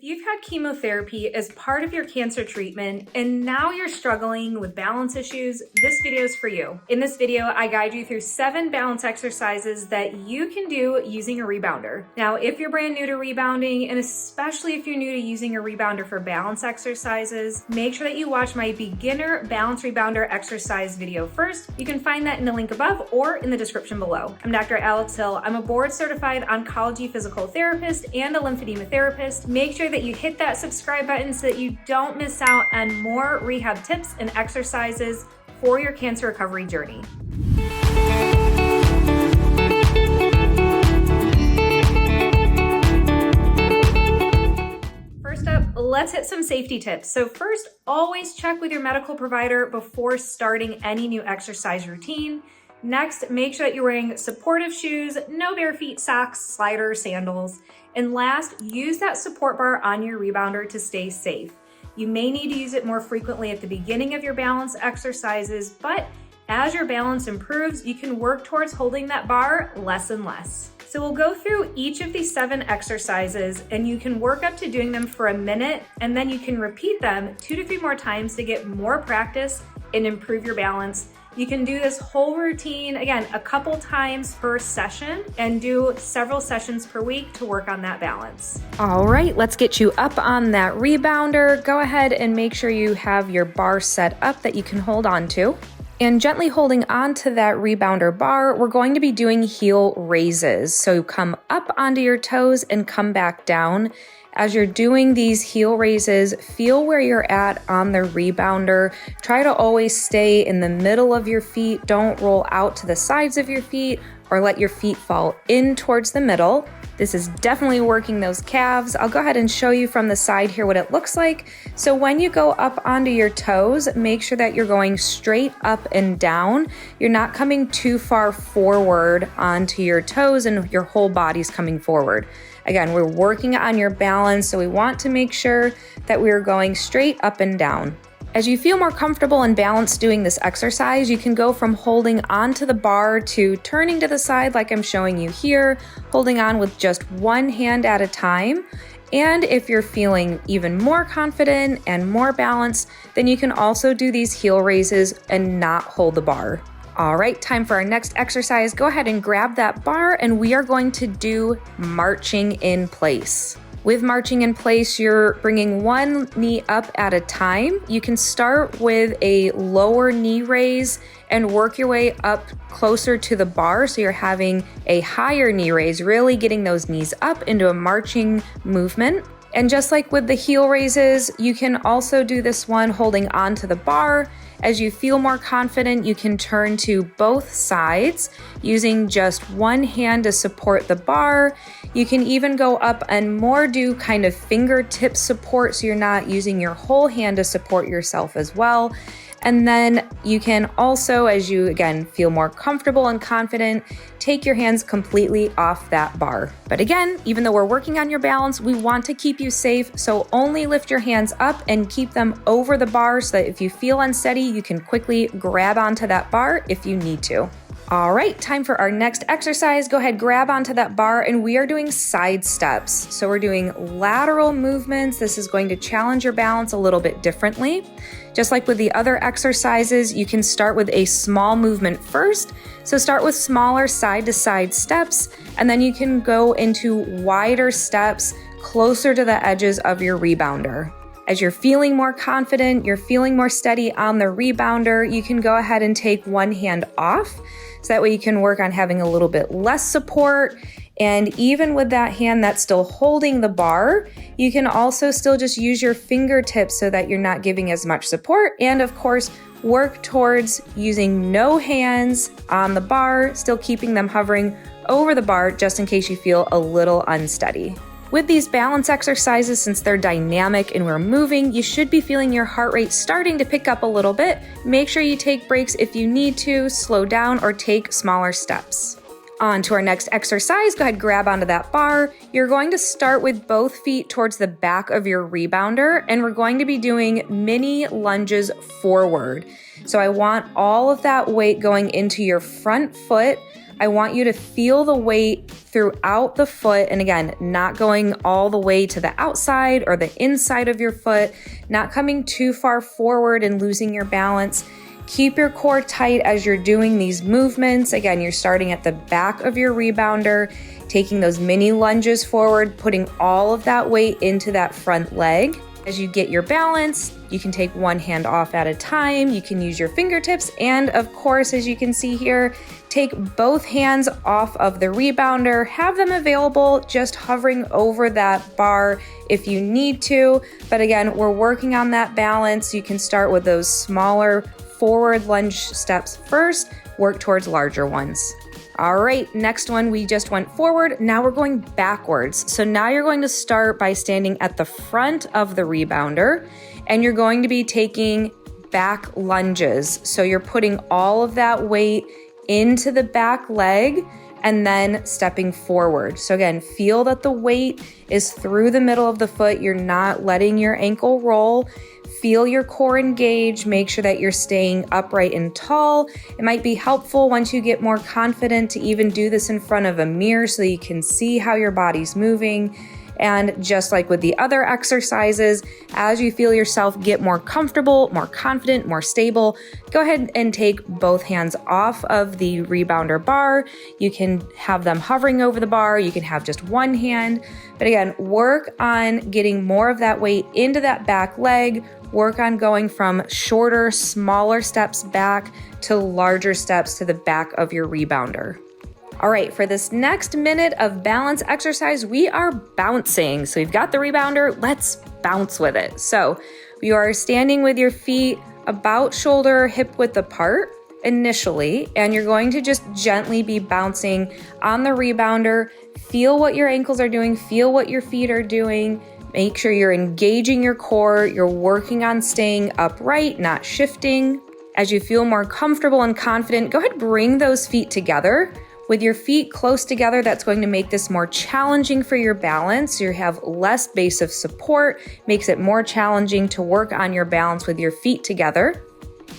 If you've had chemotherapy as part of your cancer treatment and now you're struggling with balance issues, this video is for you. In this video, I guide you through 7 balance exercises that you can do using a rebounder. Now, if you're brand new to rebounding, and especially if you're new to using a rebounder for balance exercises, make sure that you watch my beginner balance rebounder exercise video first. You can find that in the link above or in the description below. I'm Dr. Alex Hill. I'm a board certified oncology physical therapist and a lymphedema therapist. Make sure that you hit that subscribe button so that you don't miss out on more rehab tips and exercises for your cancer recovery journey. First up, let's hit some safety tips. So first, always check with your medical provider before starting any new exercise routine. Next, make sure that you're wearing supportive shoes, no bare feet socks, sliders, sandals. And last, use that support bar on your rebounder to stay safe. You may need to use it more frequently at the beginning of your balance exercises, but as your balance improves, you can work towards holding that bar less and less. So we'll go through each of these 7 exercises and you can work up to doing them for a minute, and then you can repeat them 2 to 3 more times to get more practice and improve your balance. You can do this whole routine, again, a couple times per session and do several sessions per week to work on that balance. All right, let's get you up on that rebounder. Go ahead and make sure you have your bar set up that you can hold on to. And gently holding onto that rebounder bar, we're going to be doing heel raises. So come up onto your toes and come back down. As you're doing these heel raises, feel where you're at on the rebounder. Try to always stay in the middle of your feet. Don't roll out to the sides of your feet or let your feet fall in towards the middle. This is definitely working those calves. I'll go ahead and show you from the side here what it looks like. So when you go up onto your toes, make sure that you're going straight up and down. You're not coming too far forward onto your toes and your whole body's coming forward. Again, we're working on your balance, so we want to make sure that we're going straight up and down. As you feel more comfortable and balanced doing this exercise, you can go from holding onto the bar to turning to the side like I'm showing you here, holding on with just one hand at a time. And if you're feeling even more confident and more balanced, then you can also do these heel raises and not hold the bar. All right, time for our next exercise. Go ahead and grab that bar and we are going to do marching in place. With marching in place, you're bringing one knee up at a time. You can start with a lower knee raise and work your way up closer to the bar. So you're having a higher knee raise, really getting those knees up into a marching movement. And just like with the heel raises, you can also do this one holding onto the bar. As you feel more confident, you can turn to both sides using just one hand to support the bar. You can even go up and more do kind of fingertip support, so you're not using your whole hand to support yourself as well. And then you can also, as you again feel more comfortable and confident, take your hands completely off that bar. But again, even though we're working on your balance, we want to keep you safe. So only lift your hands up and keep them over the bar so that if you feel unsteady, you can quickly grab onto that bar if you need to. All right, time for our next exercise. Go ahead, grab onto that bar, and we are doing side steps. So we're doing lateral movements. This is going to challenge your balance a little bit differently. Just like with the other exercises, you can start with a small movement first. So start with smaller side-to-side steps, and then you can go into wider steps closer to the edges of your rebounder. As you're feeling more confident, you're feeling more steady on the rebounder, you can go ahead and take one hand off. So that way you can work on having a little bit less support. And even with that hand that's still holding the bar, you can also still just use your fingertips so that you're not giving as much support. And of course, work towards using no hands on the bar, still keeping them hovering over the bar just in case you feel a little unsteady. With these balance exercises, since they're dynamic and we're moving, you should be feeling your heart rate starting to pick up a little bit. Make sure you take breaks if you need to, slow down, or take smaller steps. On to our next exercise. Go ahead, grab onto that bar. You're going to start with both feet towards the back of your rebounder, and we're going to be doing mini lunges forward. So I want all of that weight going into your front foot. I want you to feel the weight throughout the foot. And again, not going all the way to the outside or the inside of your foot, not coming too far forward and losing your balance. Keep your core tight as you're doing these movements. Again, you're starting at the back of your rebounder, taking those mini lunges forward, putting all of that weight into that front leg. As you get your balance, you can take one hand off at a time. You can use your fingertips. And of course, as you can see here, take both hands off of the rebounder, have them available, just hovering over that bar if you need to. But again, we're working on that balance. You can start with those smaller forward lunge steps first, work towards larger ones. All right, next one, we just went forward. Now we're going backwards. So now you're going to start by standing at the front of the rebounder, and you're going to be taking back lunges. So you're putting all of that weight into the back leg and then stepping forward. So again, feel that the weight is through the middle of the foot. You're not letting your ankle roll. Feel your core engage. Make sure that you're staying upright and tall. It might be helpful once you get more confident to even do this in front of a mirror so you can see how your body's moving. And just like with the other exercises, as you feel yourself get more comfortable, more confident, more stable, go ahead and take both hands off of the rebounder bar. You can have them hovering over the bar. You can have just one hand. But again, work on getting more of that weight into that back leg. Work on going from shorter, smaller steps back to larger steps to the back of your rebounder. All right, for this next minute of balance exercise, we are bouncing. So we've got the rebounder, let's bounce with it. So you are standing with your feet about shoulder hip width apart initially, and you're going to just gently be bouncing on the rebounder. Feel what your ankles are doing, feel what your feet are doing. Make sure you're engaging your core, you're working on staying upright, not shifting. As you feel more comfortable and confident, go ahead and bring those feet together. With your feet close together, that's going to make this more challenging for your balance. You have less base of support, makes it more challenging to work on your balance with your feet together.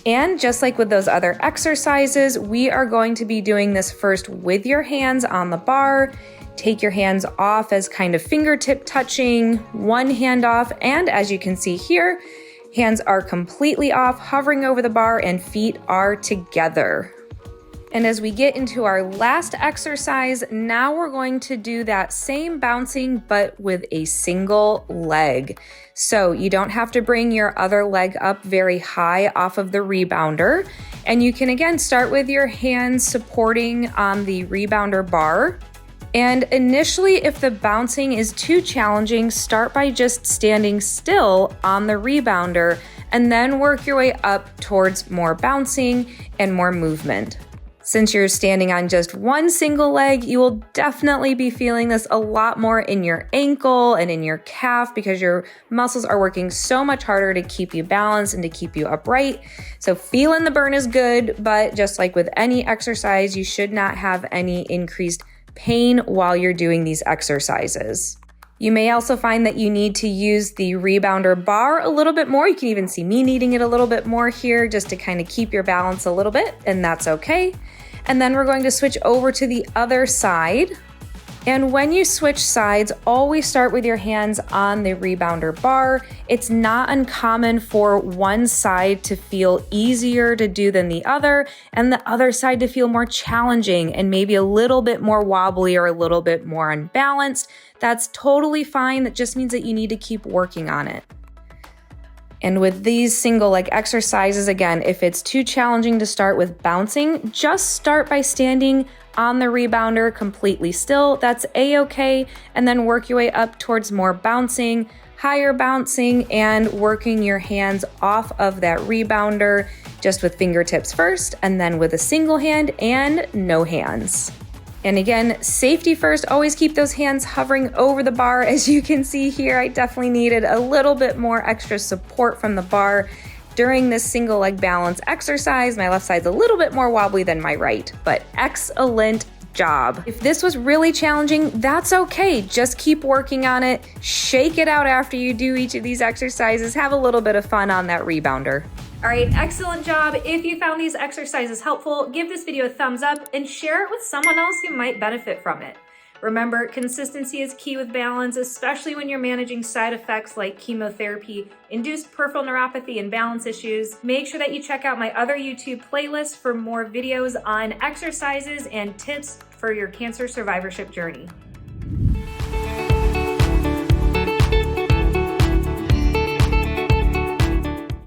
And just like with those other exercises, we are going to be doing this first with your hands on the bar. Take your hands off as kind of fingertip touching, one hand off, and as you can see here, hands are completely off, hovering over the bar, and feet are together. And as we get into our last exercise, now we're going to do that same bouncing, but with a single leg. So you don't have to bring your other leg up very high off of the rebounder. And you can again start with your hands supporting on the rebounder bar. And initially, if the bouncing is too challenging, start by just standing still on the rebounder and then work your way up towards more bouncing and more movement. Since you're standing on just one single leg, you will definitely be feeling this a lot more in your ankle and in your calf because your muscles are working so much harder to keep you balanced and to keep you upright. So feeling the burn is good, but just like with any exercise, you should not have any increased pain while you're doing these exercises. You may also find that you need to use the rebounder bar a little bit more. You can even see me needing it a little bit more here just to kind of keep your balance a little bit, and that's okay. And then we're going to switch over to the other side. And when you switch sides, always start with your hands on the rebounder bar. It's not uncommon for one side to feel easier to do than the other, and the other side to feel more challenging and maybe a little bit more wobbly or a little bit more unbalanced. That's totally fine. That just means that you need to keep working on it. And with these single leg exercises, again, if it's too challenging to start with bouncing, just start by standing on the rebounder completely still. That's a-okay. And then work your way up towards more bouncing, higher bouncing, and working your hands off of that rebounder just with fingertips first, and then with a single hand and no hands. And again, safety first, always keep those hands hovering over the bar. As you can see here, I definitely needed a little bit more extra support from the bar during this single leg balance exercise. My left side's a little bit more wobbly than my right, but excellent job. If this was really challenging, that's okay. Just keep working on it. Shake it out after you do each of these exercises. Have a little bit of fun on that rebounder. All right, excellent job. If you found these exercises helpful, give this video a thumbs up and share it with someone else who might benefit from it. Remember, consistency is key with balance, especially when you're managing side effects like chemotherapy, induced peripheral neuropathy, and balance issues. Make sure that you check out my other YouTube playlist for more videos on exercises and tips for your cancer survivorship journey.